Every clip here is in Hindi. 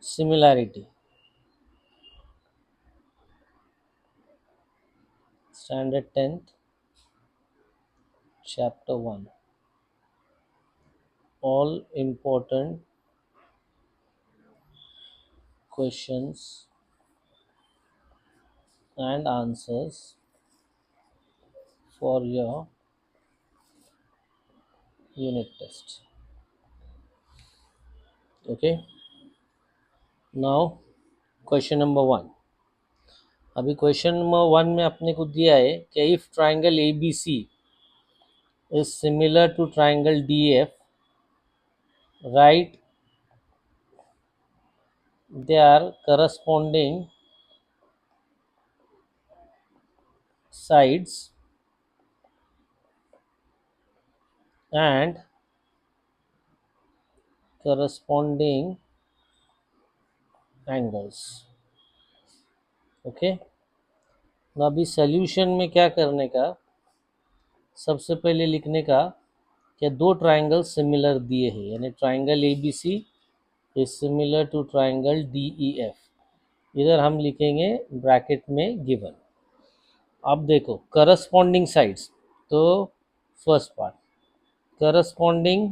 Similarity. Standard 10th, Chapter 1. All important questions and answers for your unit test. Okay. Now, question number 1. अभी क्वेश्चन नंबर 1 में अपने को दिया है कि if triangle ABC is similar to triangle DF, write their corresponding sides and corresponding angles. Okay. ना अभी सॉल्यूशन में क्या करने का, सबसे पहले लिखने का कि दो ट्राइंगल सिमिलर दिए हैं, यानी triangle ABC is similar to triangle DEF. इधर हम लिखेंगे ब्रैकेट में गिवन. अब देखो करस्पॉन्डिंग साइड्स, तो first part corresponding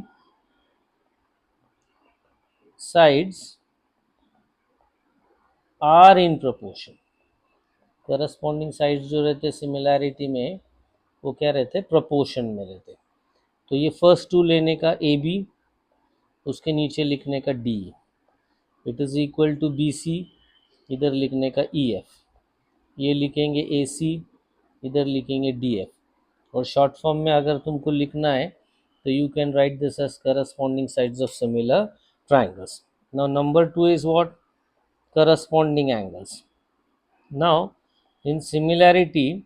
sides are in proportion. Corresponding sides जो रहते सिमिलैरिटी में वो क्या रहते, प्रोपोर्शन में रहते. तो ये फर्स्ट टू लेने का AB, उसके नीचे लिखने का D, it is equal to BC, इधर लिखने का EF, ये लिखेंगे AC, इधर लिखेंगे DF. और शॉर्ट फॉर्म में अगर तुमको लिखना है तो you can write this as corresponding sides of similar triangles. Now number 2 is what, corresponding angles. Now in similarity,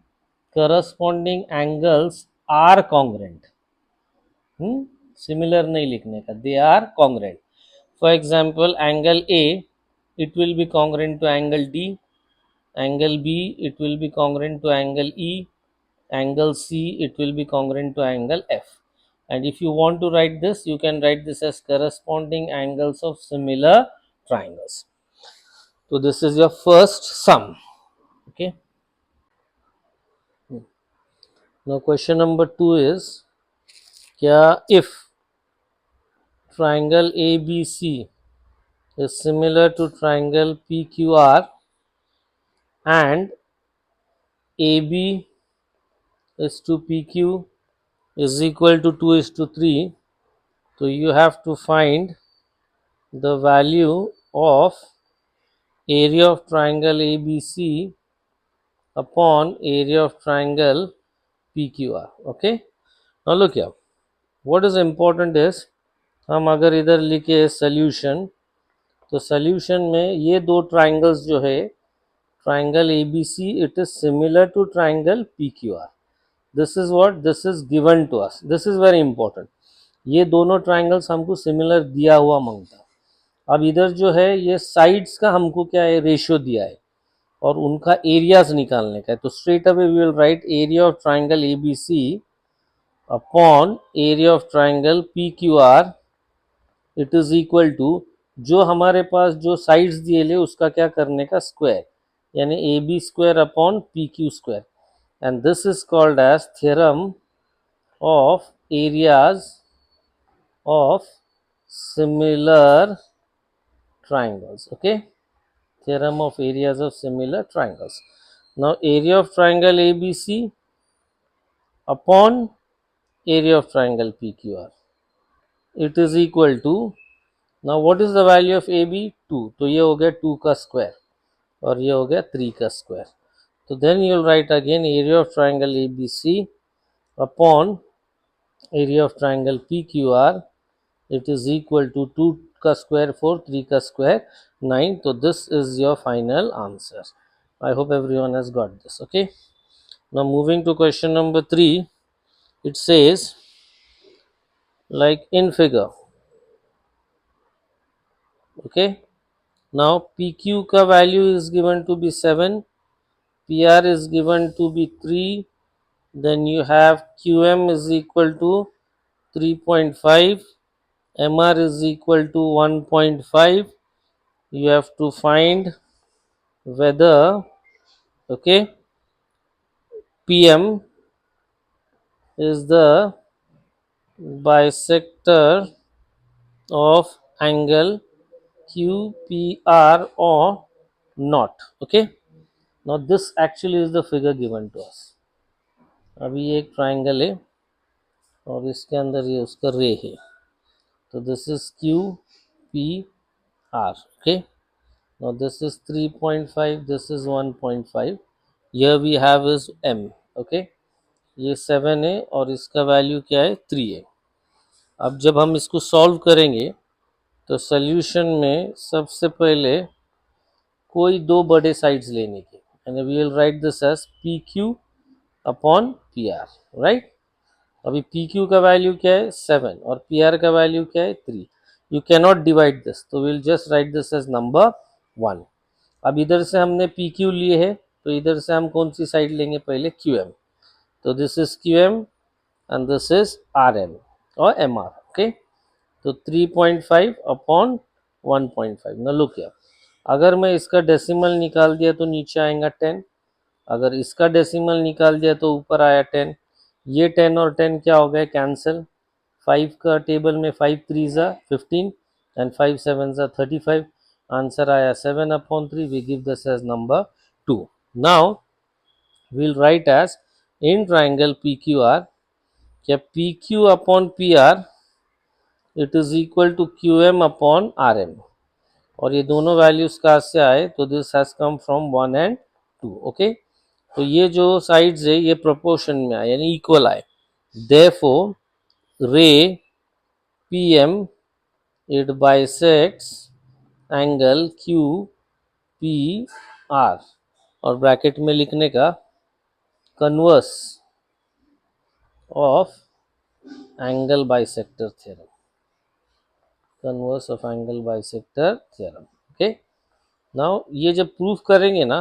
corresponding angles are congruent. Similar नहीं लिखने का, they are congruent. For example, angle A, it will be congruent to angle D. Angle B, it will be congruent to angle E. Angle C, it will be congruent to angle F. And if you want to write this, you can write this as corresponding angles of similar triangles. So this is your first sum. Okay. Now question number 2 is, kya if triangle ABC is similar to triangle PQR and AB is to PQ is equal to 2 is to 3, so you have to find the value of area of triangle ABC upon area of triangle PQR. Okay. Now look here, what is important is, हम अगर इधर लिखे सॉल्यूशन, तो सॉल्यूशन में ये दो ट्राइंगल्स जो है, triangle ABC it is similar to triangle PQR. This is what, this is given to us, this is very important. ये दोनों ट्राइंगल्स हमको सिमिलर दिया हुआ मांगता. अब इधर जो है ये साइड्स का हमको क्या है, रेशियो दिया है और उनका एरियाज निकालने का है. तो straight away we will write area of triangle ABC upon area of triangle PQR, it is equal to जो हमारे पास जो साइड्स दिए ले उसका क्या करने का, स्क्वायर, यानी AB square upon PQ square. And this is called as theorem of areas of similar triangles. Okay, theorem of areas of similar triangles. Now area of triangle ABC upon area of triangle PQR, it is equal to, now what is the value of AB, 2, तो ये हो गया 2 का स्क्वायर और ये हो गया 3 का स्क्वायर. तो then you will write again area of triangle ABC upon area of triangle PQR, it is equal to 2 का स्क्वायर 4, 3 का स्क्वायर 9. तो this is your final answer. I hope everyone has got this. Okay. Now moving to question number 3, it says like in figure. Okay. Now PQ का value is given to be 7, PR is given to be 3, then you have QM is equal to 3.5, MR is equal to 1.5, you have to find whether, okay, PM is the bisector of angle QPR or not. Okay, now this actually is the figure given to us. अभी ये एक ट्राइंगल है और इसके अंदर ये उसका रे है, तो this is QPR. okay, now this is 3.5, this is 1.5, here we have is M. okay, ये 7 है और इसका वैल्यू क्या है 3 है. अब जब हम इसको सॉल्व करेंगे तो सोल्यूशन में सबसे पहले कोई दो बड़े साइड्स लेने के, and we will write this as PQ upon PR. Right, अभी PQ का वैल्यू क्या है 7 और PR का वैल्यू क्या है 3. यू कैनॉट डिवाइड दिस, तो will just write this as number 1. अब इधर से हमने PQ लिए है तो इधर से हम कौन सी साइड लेंगे पहले QM, तो this is QM and this is RM or MR. okay, तो 3.5 अपॉन 1.5. ना लुक क्या, अगर मैं इसका डेसिमल निकाल दिया तो नीचे आएगा 10, अगर इसका डेसिमल निकाल दिया तो ऊपर आया 10. ये 10 और 10 क्या हो गए कैंसिल, 5 का टेबल में 5 3 ज़ा 15 एंड 5 7 ज़ा 35. आंसर आया 7 upon 3. We give this as number 2. Now we'll write as in triangle PQR, क्या PQ upon PR it is equal to QM upon RM, और ये दोनों वैल्यूज कहाँ से आए, तो this has come from 1 and 2. Okay, तो ये जो साइड्स है ये प्रोपोर्शन में आए यानी इक्वल आए, देयरफॉर रे PM it bisects angle QPR, और ब्रैकेट में लिखने का converse of angle bisector theorem, converse of angle bisector theorem. Okay, now ये जब प्रूफ करेंगे ना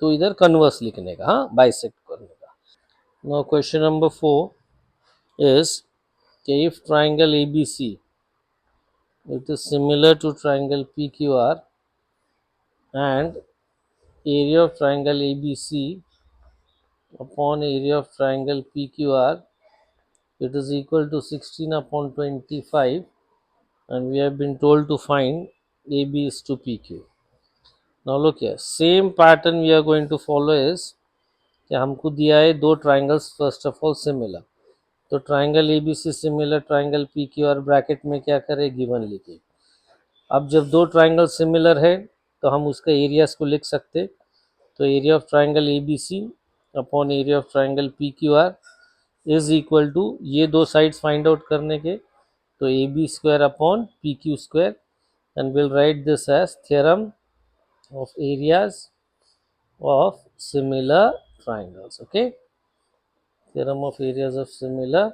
तो इधर कन्वर्स लिखने का, हाँ, बाइसेक्ट करने का. Now question number 4 is if triangle ABC it is similar to triangle PQR and area of triangle ABC upon area of triangle PQR it is equal to 16 upon 25, and we have been told to find AB is to PQ. Now look here, same pattern we are going to follow is कि हमको दिया है दो triangles first of all similar, तो triangle ABC similar triangle PQR, bracket में क्या करें गिवन लिखे. अब जब दो ट्राइंगल सिमिलर है तो हम उसका एरियाज को लिख सकते, तो area of triangle ABC upon area of triangle PQR is equal to, ये दो साइड्स फाइंड आउट करने के, तो AB square upon PQ square, and will write this as theorem of areas of similar triangles. Okay, theorem of areas of similar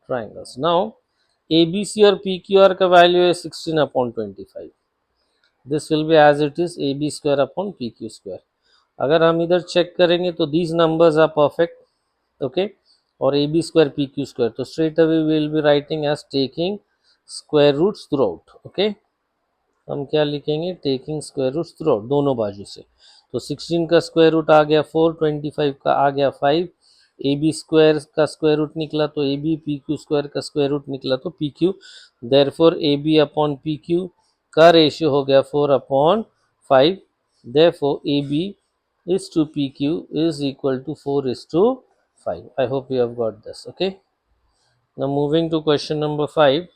triangles. Now ABC और PQR का वैल्यू है 16 upon 25. This will be as it is AB square upon PQ square. अगर हम इधर चेक करेंगे तो these numbers are perfect. Okay, और AB स्क्वायर PQ स्क्वायर, तो straight away will be writing as taking square roots throughout. Okay, हम क्या लिखेंगे, taking square roots throughout दोनों बाजू से, तो 16 का स्क्वायर रूट आ गया 4, 25 का आ गया 5, AB स्क्वायर का स्क्वायर रूट निकला तो AB, PQ स्क्वायर का स्क्वायर रूट निकला तो PQ. Therefore AB upon PQ का रेशियो हो गया 4 upon 5. Therefore AB is to PQ is equal to 4 is to 5. I hope you have got this. Okay, now moving to question number 5.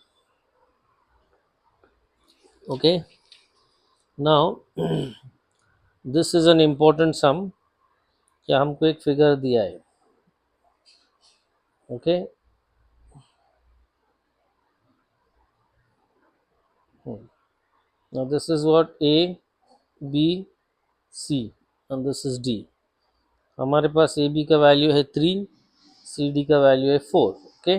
Okay, now this is an important sum, क्या हमको एक फिगर दिया है. Okay, now this is what A, B, C and this is D. हमारे पास AB का वैल्यू है 3, CD का वैल्यू है 4. ओके,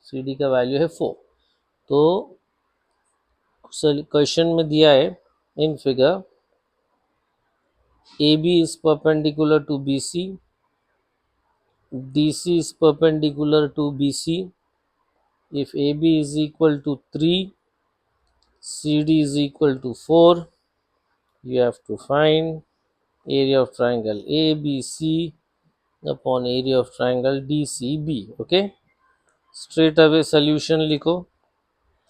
CD का वैल्यू है 4. तो क्वेश्चन में दिया है in figure AB is perpendicular to BC, DC is perpendicular to BC. If AB is equal to 3, CD is equal to 4. You have to find area of triangle ABC upon area of triangle DCB. Okay, straight away solution लिखो.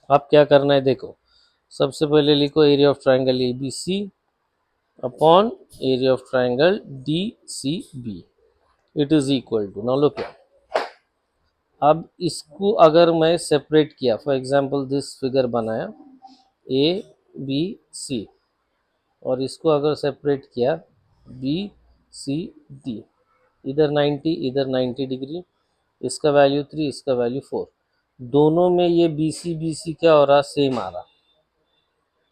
अब क्या करना है देखो, सबसे पहले लिखो area of triangle ABC upon area of triangle DCB. It is equal to, now look, अब इसको अगर मैं सेपरेट किया, फॉर एग्जांपल दिस फिगर बनाया ABC और इसको अगर सेपरेट किया BCD, इधर 90 इधर 90 डिग्री, इसका वैल्यू 3 इसका वैल्यू 4, दोनों में ये BC क्या हो रहा, सेम आ रहा.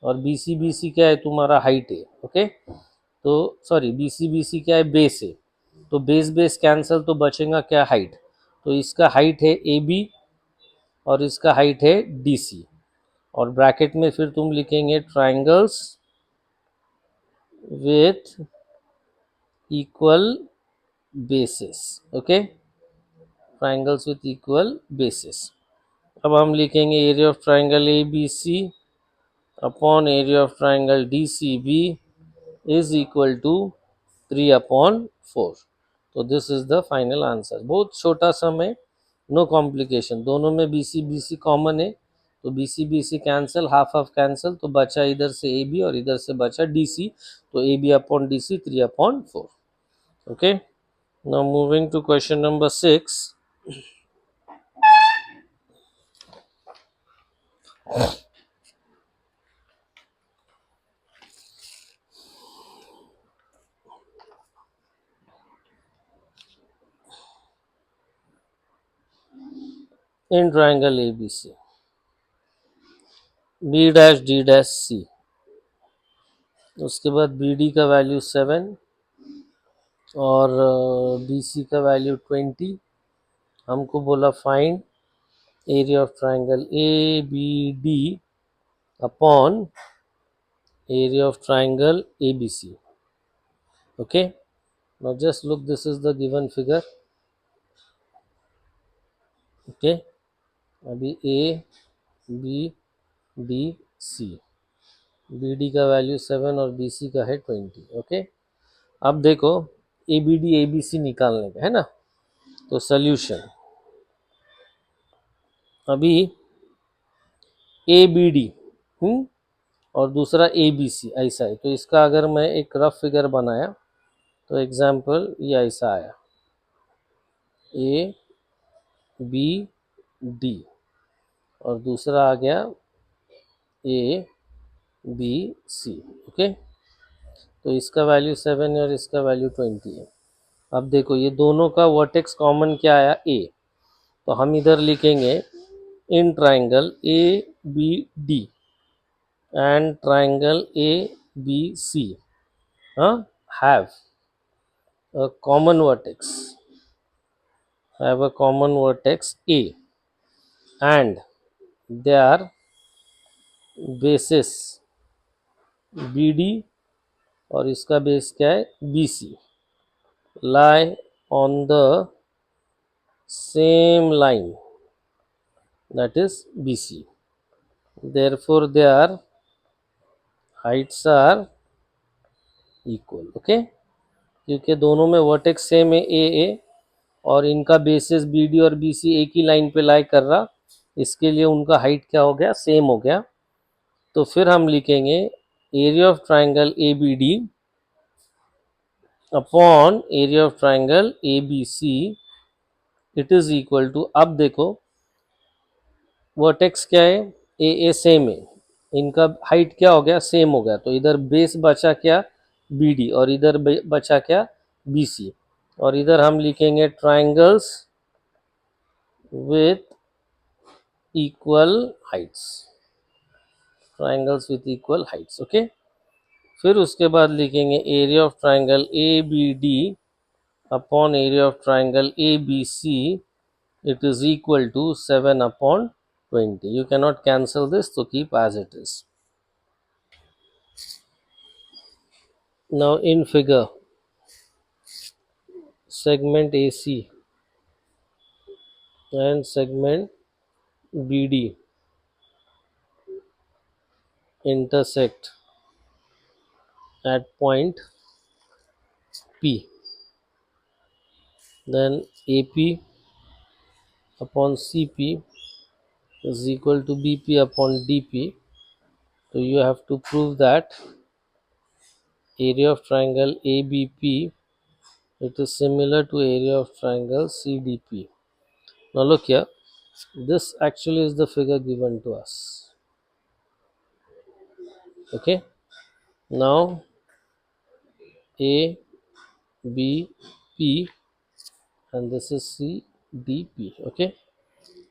और BC क्या है, तुम्हारा हाइट है. ओके, तो सॉरी BC क्या है, बेस है. तो बेस बेस कैंसल, तो बचेगा क्या, हाइट. तो इसका हाइट है AB और इसका हाइट है DC. और ब्रैकेट में फिर तुम लिखेंगे triangles with equal bases. Okay, triangles with equal bases. अब हम लिखेंगे area of triangle ABC upon area of triangle DCB is equal to 3/4. तो this is the final answer. बहुत छोटा सम है, नो कॉम्प्लिकेशन. दोनों में BC कॉमन है, तो BC cancel, half half cancel, तो बचा इधर से AB और इधर से बचा DC. तो AB upon DC 3/4. Okay, now moving to question number 6. In triangle ABC B', D', C, उसके बाद BD का वैल्यू 7 और BC का वैल्यू 20. हमको बोला find area of triangle ABD upon area of triangle ABC. Okay, now just look, this is the given figure. Okay, अभी ABDC, BD का वैल्यू 7 और BC का है 20. ओके, अब देखो ABD ABC निकालने का है ना, तो सोल्यूशन अभी ABD और दूसरा ABC ऐसा है. तो इसका अगर मैं एक रफ फिगर बनाया, तो एग्जाम्पल ये ऐसा आया ABD और दूसरा आ गया ABC. ओके, तो इसका वैल्यू 7 है और इसका वैल्यू 20 है. अब देखो ये दोनों का वर्टेक्स कॉमन क्या आया, A. तो हम इधर लिखेंगे in triangle ABD and triangle ABC have a common vertex, A, and their bases BD और इसका बेस क्या है BC lie on the same line, that is BC. Therefore their heights are equal. Okay, क्योंकि दोनों में वर्टेक्स सेम है A और इनका बेसिस BD और BC एक ही लाइन पे लाई कर रहा, इसके लिए उनका हाइट क्या हो गया, सेम हो गया. तो फिर हम लिखेंगे area of triangle ABD upon area of triangle ABC. It is equal to, अब देखो वर्टेक्स क्या है, A सेम है, इनका हाइट क्या हो गया, सेम हो गया. तो इधर बेस बचा क्या BD और इधर बचा क्या BC. और इधर हम लिखेंगे triangles with equal heights, triangles with equal heights. Okay, फिर उसके बाद लिखेंगे area of triangle ABD upon area of triangle ABC. It is equal to 7/20. You cannot cancel this, so keep as it is. Now in figure, segment AC and segment BD intersect at point P, then AP upon CP is equal to BP upon DP. So you have to prove that area of triangle ABP, it is similar to area of triangle CDP. Now look here, this actually is the figure given to us. Okay, now A B P and this is C D P. Okay,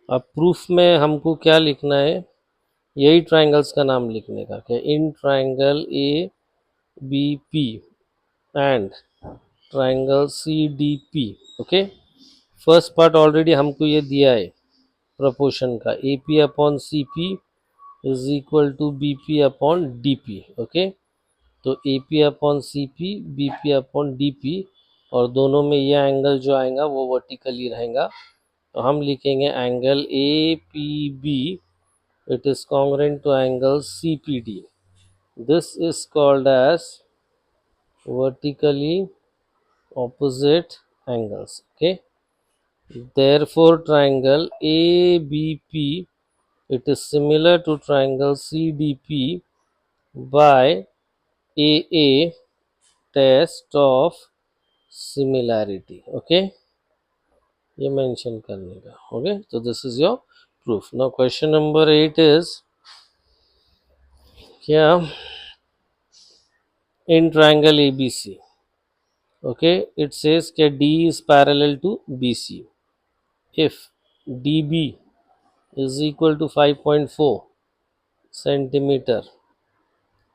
अब प्रूफ में हमको क्या लिखना है, यही ट्राइंगल्स का नाम लिखने का, क्या in triangle A B P and triangle C D P. Okay, first part already हमको ये दिया है प्रपोर्शन का, A P upon C P is equal to B P upon D P. Okay, तो A P upon C P, B P upon D P, और दोनों में ये एंगल जो आएगा वो वर्टिकली रहेगा. तो हम लिखेंगे angle A P B, it is congruent to angle CPD. This is called as vertically opposite angles. Okay, therefore triangle ABP, it is similar to triangle CDP by AA test of similarity. Okay, ये मेंशन करने का. ओके, तो this is your proof. Now question number 8 is, क्या in triangle ABC, okay, it says that D is parallel to BC. If DB is equal to 5.4 centimeter,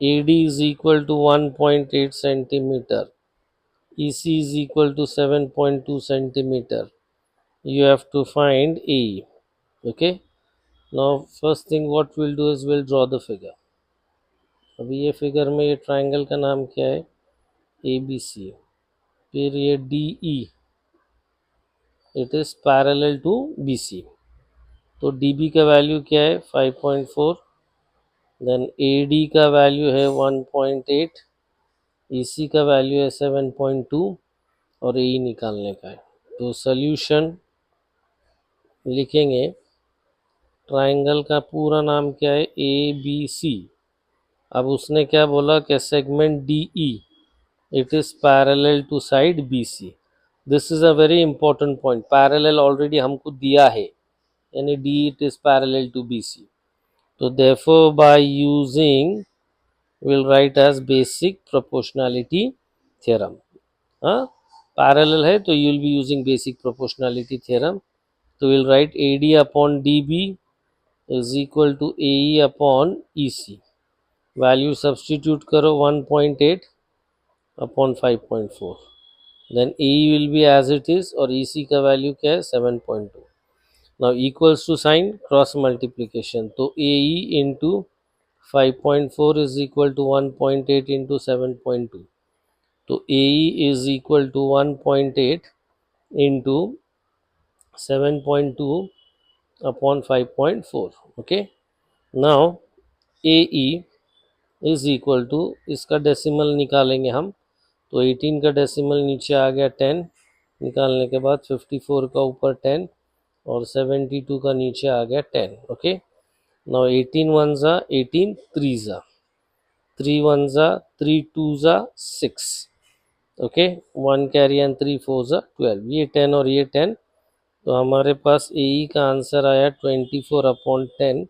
AD is equal to 1.8 centimeter, EC is equal to 7.2 centimeter, you have to find AE. Okay, now first thing what we'll do is we'll draw the figure. अभी ये फिगर में ये ट्राइंगल का नाम क्या है, ABC. फिर ये DE, it is parallel to BC. तो DB का वैल्यू क्या है 5.4, देन AD का वैल्यू है 1.8, EC का वैल्यू है 7.2 और AE निकालने का है. तो सॉल्यूशन लिखेंगे, ट्राइंगल का पूरा नाम क्या है ABC. अब उसने क्या बोला कि segment DE, it is parallel to side BC. This is a very important point, parallel already हमको दिया है, यानी D it is parallel to BC. So therefore by using, we'll write as basic proportionality theorem. Parallel है तो you will be using basic proportionality theorem. तो we'll write AD upon DB is equal to AE upon EC. Value substitute करो 1.8 upon 5.4, then AE will be as it is और EC का वैल्यू क्या है 7.2. Now equals to sign cross multiplication. तो AE into 5.4 is equal to 1.8 into 7.2. तो AE is equal to 1.8 into 7.2 upon 5.4. Okay. Now AE is equal to, इसका डेसिमल निकालेंगे हम, तो 18 का डेसिमल नीचे आ गया 10, निकालने के बाद 54 का ऊपर 10 और 72 का नीचे आ गया 10. ओके, नाउ 18 1 जा 18, 3 जा 3 1 जा 3 2 जा 6. ओके, 1 कैरी एंड 3 4 जा 12, ये 10 और ये 10. तो हमारे पास AE का आंसर आया 24 अपॉन 10,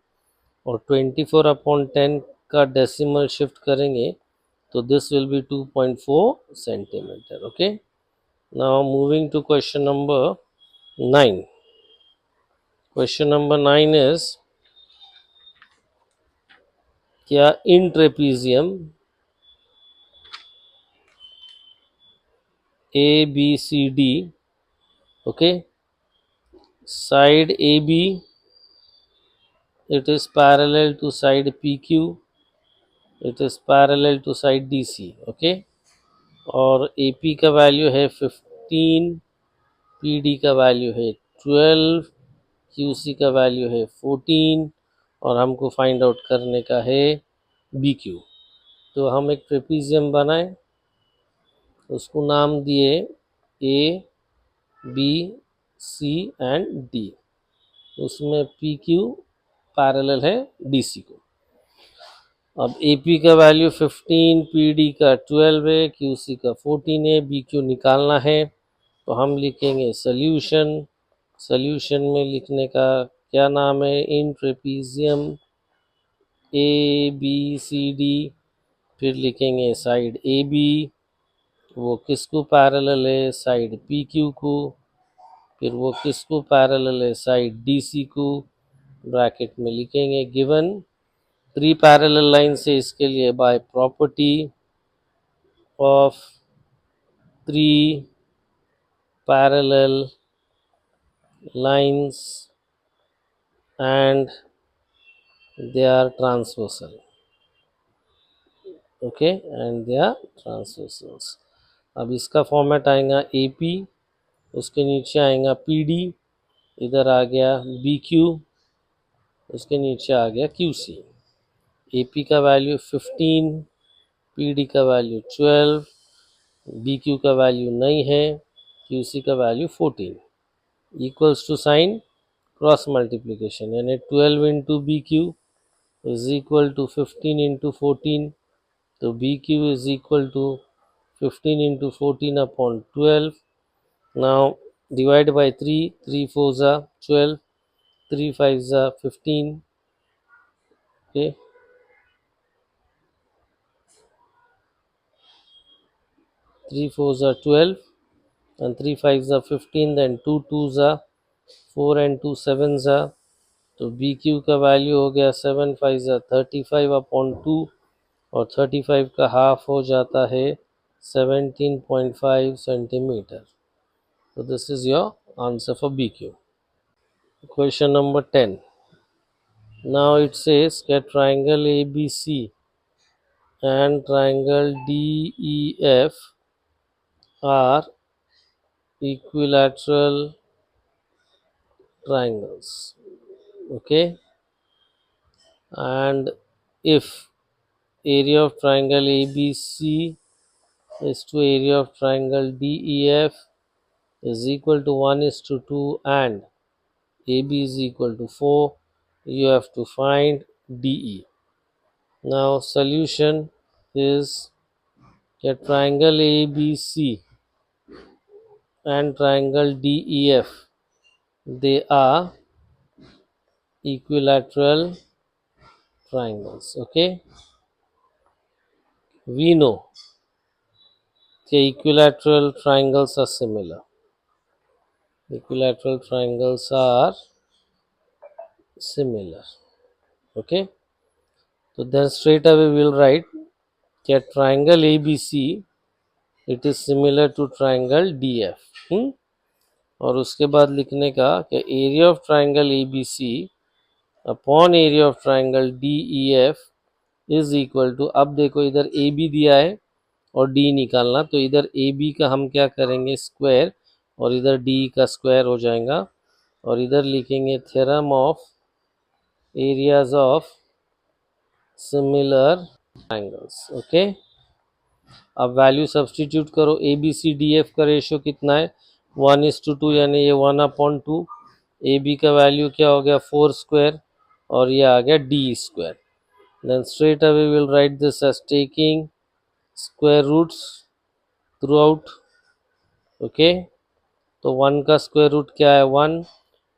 और 24 अपॉन 10 का डेसिमल शिफ्ट करेंगे तो this will be 2.4 centimetre. Okay, now moving to question number 9. Question number 9 is, क्या in trapezium ABCD, okay, side AB it is parallel to side PQ, it is parallel to side DC. okay, और AP का वैल्यू है 15, PD का वैल्यू है 12, QC का वैल्यू है 14, और हमको फाइंड आउट करने का है बी क्यू। तो हम एक ट्रेपीजियम बनाए, उसको नाम दिए A B C and D. उसमें पी क्यू पैरेलल है डी सी को। अब ए पी का वैल्यू 15, पी डी का 12 है, क्यू सी का 14 है, बी क्यू निकालना है। तो हम लिखेंगे सॉल्यूशन। सॉल्यूशन में लिखने का क्या नाम है, in trapezium A B C D. फिर लिखेंगे साइड ए बी, वो किसको पैरेलल है, साइड पी क्यू को। फिर वो किसको पैरेलल है, साइड डी सी को। ब्रैकेट में लिखेंगे गिवन 3 पैरेलल लाइन से इसके लिए by property of 3 parallel lines and they are transversal. Okay, and they are transversals. अब इसका फॉर्मेट आएगा ए पी, उसके नीचे आएगा पी डी, इधर आ गया बी क्यू, उसके नीचे आ गया क्यू सी। ए पी का वैल्यू 15, पी डी का वैल्यू 12, बी क्यू का वैल्यू नहीं है, क्यू सी का value 14। Equals to sign cross multiplication, यानी 12 into B Q is equal to 15 into 14। तो B Q is equal to 15 into 14 upon 12. Now divide by 3, 3 4s are 12, 3 5s are 15. Okay, 3 4s are 12 and 3 5s are 15, then 2 2s are 4 and 2 7s are, तो बी क्यू का वैल्यू हो गया 7 5 35 अपॉन 2, और 35 का हाफ हो जाता है 17.5 centimetre. So this is your answer for BQ. Question number 10. Now it says that triangle ABC and triangle DEF are equilateral triangles. Okay, and if area of triangle ABC is to area of triangle DEF is equal to 1:2 and AB is equal to 4, you have to find DE. Now solution is that triangle ABC and triangle DEF, they are equilateral triangles. Okay, we know that equilateral triangles are similar. Equilateral triangles are similar. Okay, so then straight away we will write that triangle ABC, it is similar to triangle DF. और उसके बाद लिखने का कि area of triangle A B C upon area of triangle D E F is equal to, अब देखो इधर ए बी दिया है और डी निकालना, तो इधर ए बी का हम क्या करेंगे स्क्वायर, और इधर डी का स्क्वायर हो जाएगा, और इधर लिखेंगे theorem of areas of similar triangles. Okay, अब वैल्यू सब्सटीट्यूट करो, A B C D F का रेशियो कितना है 1:2, यानी ये 1/2। ए बी का वैल्यू क्या हो गया 4 स्क्वायर, और ये आ गया D square. Then straight away will write this as taking square roots throughout. Okay, तो 1 का स्क्वायर रूट क्या है 1,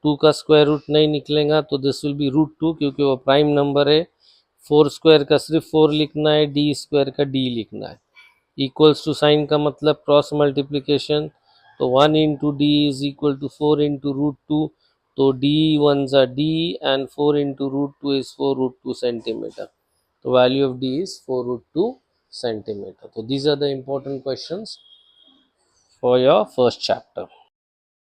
2 का स्क्वायर रूट नहीं निकलेगा तो दिस विल बी √2 क्योंकि वो प्राइम नंबर है। 4 स्क्वायर का सिर्फ 4 लिखना है, डी स्क्वायर का डी लिखना है। इक्वल्स टू साइन का मतलब क्रॉस मल्टीप्लिकेशन, तो 1 into D is equal to 4 into √2, तो डी वन ज़ा D and 4 into √2 is 4√2 centimeter. तो value of D is 4√2 centimeter. So these are the important questions for your first chapter.